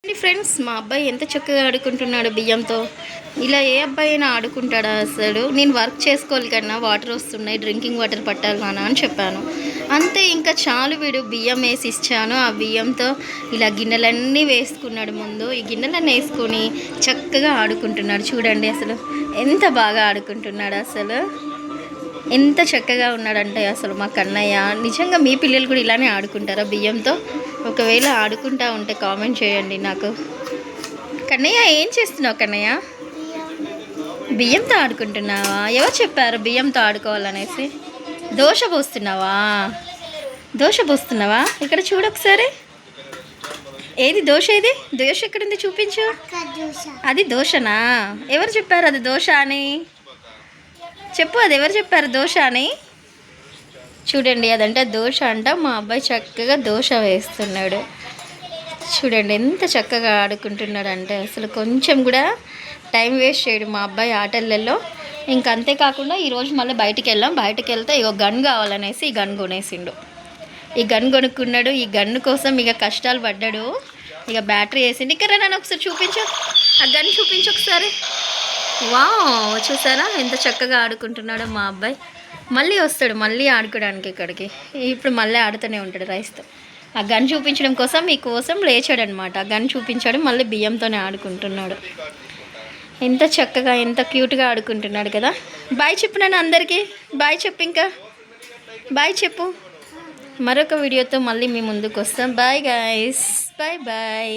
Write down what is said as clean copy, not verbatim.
Friends, మా అబ్బాయి ఎంత చక్కగా ఆడుకుంటున్నాడు బియ్యంతో. ఇలా ఏ అబ్బాయి అయినా ఆడుకుంటాడా అసలు? నేను వర్క్ చేసుకోవాలి కన్నా వాటర్ వస్తున్నాయి, డ్రింకింగ్ వాటర్ పట్టాలి నాన్న అని చెప్పాను. అంతే, ఇంకా చాలు వీడు బియ్యం వేసి ఇచ్చాను. ఆ బియ్యంతో ఇలా గిన్నెలన్నీ వేసుకున్నాడు. ముందు ఈ గిన్నెలన్నీ వేసుకొని చక్కగా ఆడుకుంటున్నాడు. చూడండి అసలు ఎంత బాగా ఆడుకుంటున్నాడు. అసలు ఎంత చక్కగా ఉన్నాడంటే అసలు మా కన్నయ్య. నిజంగా మీ పిల్లలు కూడా ఇలానే ఆడుకుంటారా బియ్యంతో? ఒకవేళ ఆడుకుంటా ఉంటే కామెంట్ చేయండి నాకు. కన్నయ్య, ఏం చేస్తున్నావు కన్నయ్య? బియ్యంతో ఆడుకుంటున్నావా? ఎవరు చెప్పారు బియ్యంతో ఆడుకోవాలనేసి? దోశ పోస్తున్నావా? దోశ పోస్తున్నావా? ఇక్కడ చూడు ఒకసారి. ఏది దోశ? ఏది దోశ? ఎక్కడుంది చూపించు. అది దోశనా? ఎవరు చెప్పారు అది దోశ అని? చెప్పు, అది ఎవరు చెప్పారు దోశ అని? చూడండి, అదంటే దోశ అంట. మా అబ్బాయి చక్కగా దోశ వేస్తున్నాడు. చూడండి ఎంత చక్కగా ఆడుకుంటున్నాడు అంటే అసలు కొంచెం కూడా టైం వేస్ట్ చేయడు మా అబ్బాయి ఆటలలో. ఇంకా అంతేకాకుండా ఈరోజు మళ్ళీ బయటికి వెళ్ళాం. బయటికి వెళ్తే ఇక గన్ కావాలనేసి ఈ గన్ కొనేసిండు. ఈ గన్ కొనుక్కున్నాడు. ఈ గన్ను కోసం ఇక కష్టాలు పడ్డాడు. ఇక బ్యాటరీ వేసిండు. ఇక్కడ నన్ను ఒకసారి చూపించు, ఆ గన్ చూపించు ఒకసారి. వావ్, చూసారా ఎంత చక్కగా ఆడుకుంటున్నాడో మా అబ్బాయి. మళ్ళీ వస్తాడు మళ్ళీ ఆడుకోవడానికి ఇక్కడికి. ఇప్పుడు మళ్ళీ ఆడుతూనే ఉంటాడు రైస్తో. ఆ గన్ చూపించడం కోసం మీకోసం లేచాడనమాట. ఆ గన్ చూపించాడు, మళ్ళీ బియ్యంతోనే ఆడుకుంటున్నాడు. ఎంత చక్కగా ఎంత క్యూట్గా ఆడుకుంటున్నాడు కదా. బాయ్ చెప్పు నన్ను అందరికీ. బాయ్ చెప్పు, ఇంకా బాయ్ చెప్పు. మరొక వీడియోతో మళ్ళీ మీ ముందుకు వస్తాం. Bye guys, bye bye.